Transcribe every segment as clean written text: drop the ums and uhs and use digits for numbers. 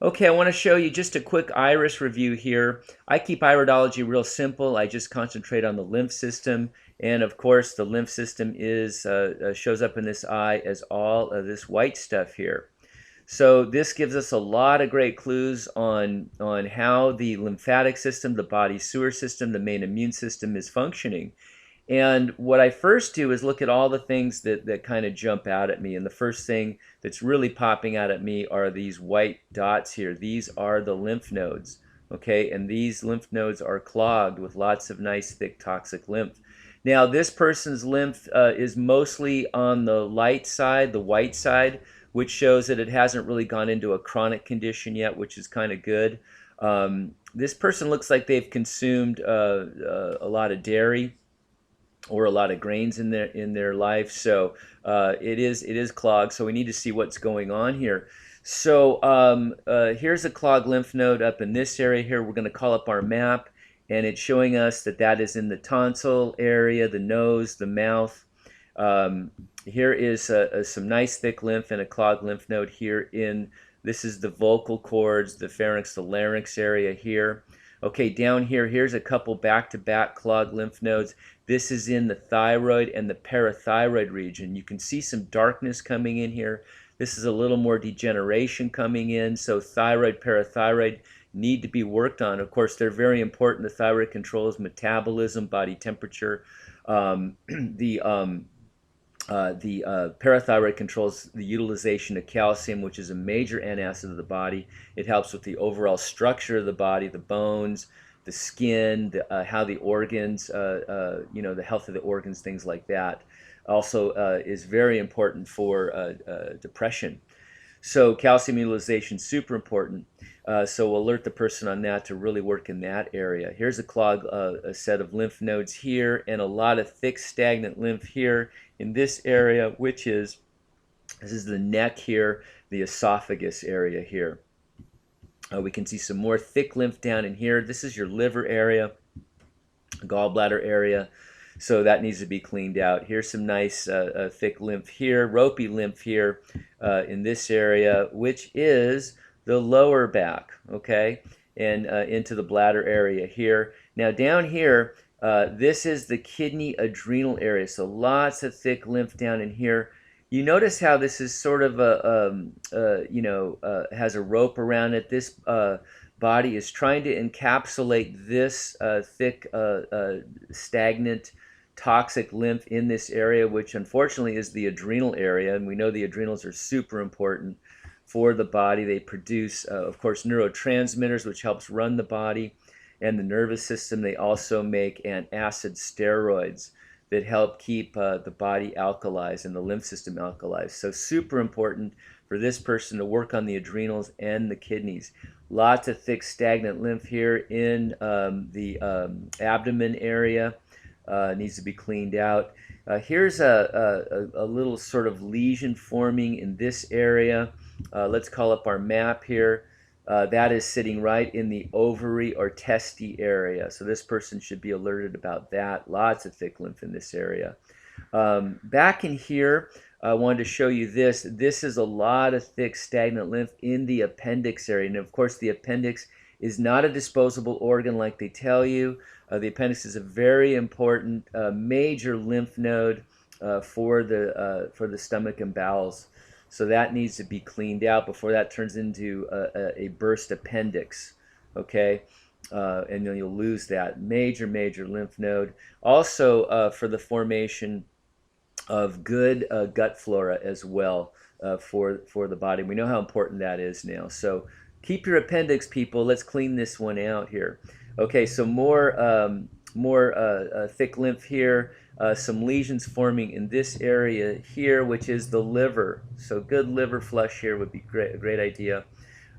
Okay, I want to show you just a quick iris review here. I keep iridology real simple. I just concentrate on the lymph system. And of course, the lymph system shows up in this eye as all of this white stuff here. So this gives us a lot of great clues on how the lymphatic system, the body sewer system, the main immune system is functioning. And what I first do is look at all the things that kind of jump out at me. And the first thing that's really popping out at me are these white dots here. These are the lymph nodes, okay? And these lymph nodes are clogged with lots of nice, thick, toxic lymph. Now, this person's lymph is mostly on the light side, the white side, which shows that it hasn't really gone into a chronic condition yet, which is kind of good. This person looks like they've consumed a lot of dairy or a lot of grains in their life. So it is clogged. So we need to see what's going on here. So here's a clogged lymph node up in this area here. We're going to call up our map, and it's showing us that that is in the tonsil area, the nose, the mouth. Here is some nice thick lymph and a clogged lymph node here in, this is the vocal cords, the pharynx, the larynx area here. Okay, down here, here's a couple back-to-back clogged lymph nodes. This is in the thyroid and the parathyroid region. You can see some darkness coming in here. This is a little more degeneration coming in, so thyroid, parathyroid need to be worked on. Of course, they're very important. The thyroid controls metabolism, body temperature. The parathyroid controls the utilization of calcium, which is a major antacid of the body. It helps with the overall structure of the body, the bones, the skin, how the organs, the health of the organs, things like that. Also is very important for depression. So calcium utilization, super important. So we'll alert the person on that to really work in that area. Here's a set of lymph nodes here and a lot of thick stagnant lymph here in this area, this is the neck here, the esophagus area here. We can see some more thick lymph down in here. This is your liver area, gallbladder area. So that needs to be cleaned out. Here's some nice thick lymph here, ropey lymph here in this area, which is the lower back, okay, and into the bladder area here. Now down here, this is the kidney adrenal area, so lots of thick lymph down in here. You notice how this is sort of has a rope around it. This body is trying to encapsulate this thick, stagnant, toxic lymph in this area, which unfortunately is the adrenal area. And we know the adrenals are super important for the body. They produce, of course, neurotransmitters, which helps run the body and the nervous system. They also make antacid steroids that help keep the body alkalized and the lymph system alkalized. So super important for this person to work on the adrenals and the kidneys. Lots of thick stagnant lymph here in the abdomen area. Needs to be cleaned out. Here's a little sort of lesion forming in this area. Let's call up our map here. That is sitting right in the ovary or testy area. So this person should be alerted about that. Lots of thick lymph in this area. Back in here, I wanted to show you this. This is a lot of thick stagnant lymph in the appendix area. And of course, the appendix is not a disposable organ like they tell you. The appendix is a very important major lymph node for the stomach and bowels. So that needs to be cleaned out before that turns into a burst appendix, okay? And then you'll lose that major lymph node. Also for the formation of good gut flora as well for the body. We know how important that is now. So keep your appendix, people. Let's clean this one out here. Okay, so more thick lymph here. Some lesions forming in this area here, which is the liver. So good liver flush here would be a great idea.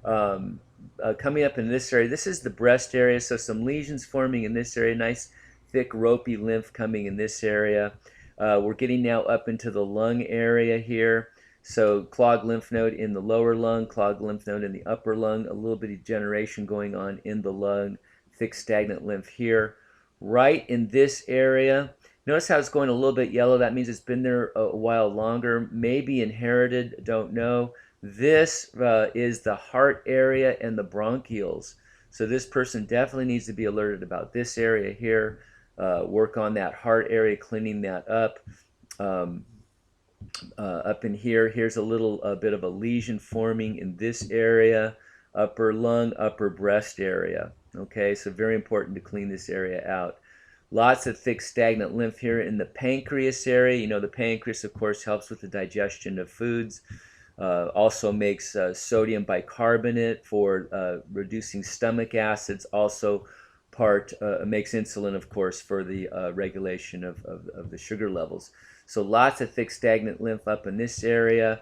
Coming up in this area, this is the breast area. So some lesions forming in this area. Nice thick ropey lymph coming in this area. We're getting now up into the lung area here. So clogged lymph node in the lower lung, clogged lymph node in the upper lung, a little bit of degeneration going on in the lung, thick stagnant lymph here. Right in this area, notice how it's going a little bit yellow. That means it's been there a while longer, maybe inherited, don't know. This is the heart area and the bronchioles. So this person definitely needs to be alerted about this area here. Work on that heart area, cleaning that up. Um, Up in here, here's a little bit of a lesion forming in this area, upper lung, upper breast area. Okay, so very important to clean this area out. Lots of thick stagnant lymph here in the pancreas area. You know, the pancreas, of course, helps with the digestion of foods. Also makes sodium bicarbonate for reducing stomach acids. Also makes insulin, of course, for the regulation of the sugar levels. So lots of thick stagnant lymph up in this area.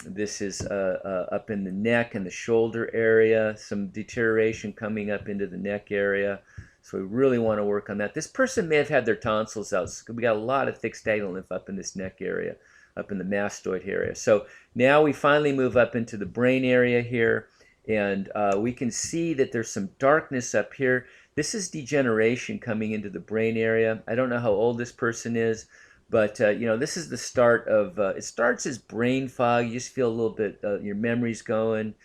This is up in the neck and the shoulder area. Some deterioration coming up into the neck area. So we really want to work on that. This person may have had their tonsils out. So we got a lot of thick stagnant lymph up in this neck area, up in the mastoid area. So now we finally move up into the brain area here, and we can see that there's some darkness up here. This is degeneration coming into the brain area. I don't know how old this person is, but you know, this is the start of, it starts as brain fog. You just feel a little bit, your memory's going,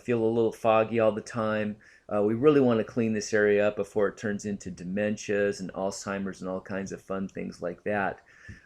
feel a little foggy all the time. We really want to clean this area up before it turns into dementias and Alzheimer's and all kinds of fun things like that.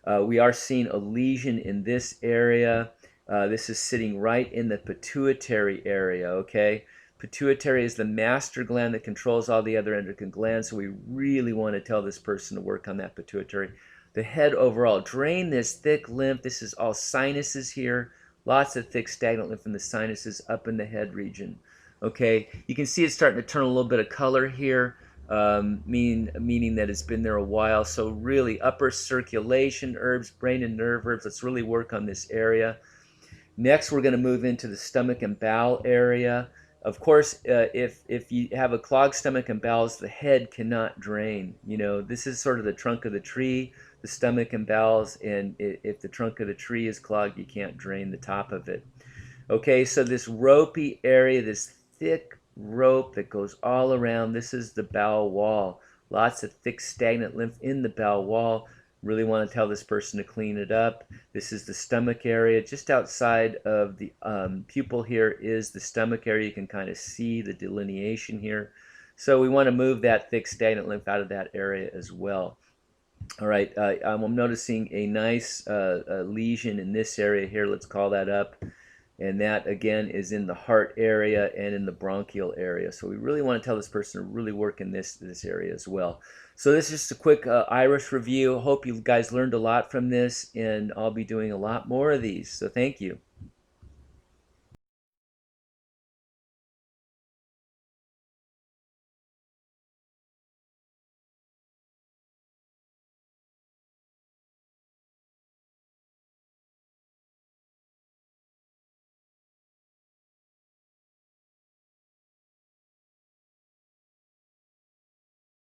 We are seeing a lesion in this area. This is sitting right in the pituitary area, okay? Pituitary is the master gland that controls all the other endocrine glands, so we really want to tell this person to work on that pituitary. The head overall, drain this thick lymph. This is all sinuses here. Lots of thick stagnant lymph in the sinuses up in the head region. Okay, you can see it's starting to turn a little bit of color here, meaning that it's been there a while. So really upper circulation herbs, brain and nerve herbs. Let's really work on this area. Next, we're going to move into the stomach and bowel area. Of course, if you have a clogged stomach and bowels, the head cannot drain. You know, this is sort of the trunk of the tree, the stomach and bowels, and if the trunk of the tree is clogged, you can't drain the top of it. Okay, so this ropey area, this thick rope that goes all around, this is the bowel wall. Lots of thick stagnant lymph in the bowel wall. Really want to tell this person to clean it up. This is the stomach area. Just outside of the pupil here is the stomach area. You can kind of see the delineation here. So we want to move that thick stagnant lymph out of that area as well. All right, I'm noticing a nice lesion in this area here. Let's call that up. And that, again, is in the heart area and in the bronchial area. So we really want to tell this person to really work in this area as well. So this is just a quick iris review. Hope you guys learned a lot from this, and I'll be doing a lot more of these. So thank you.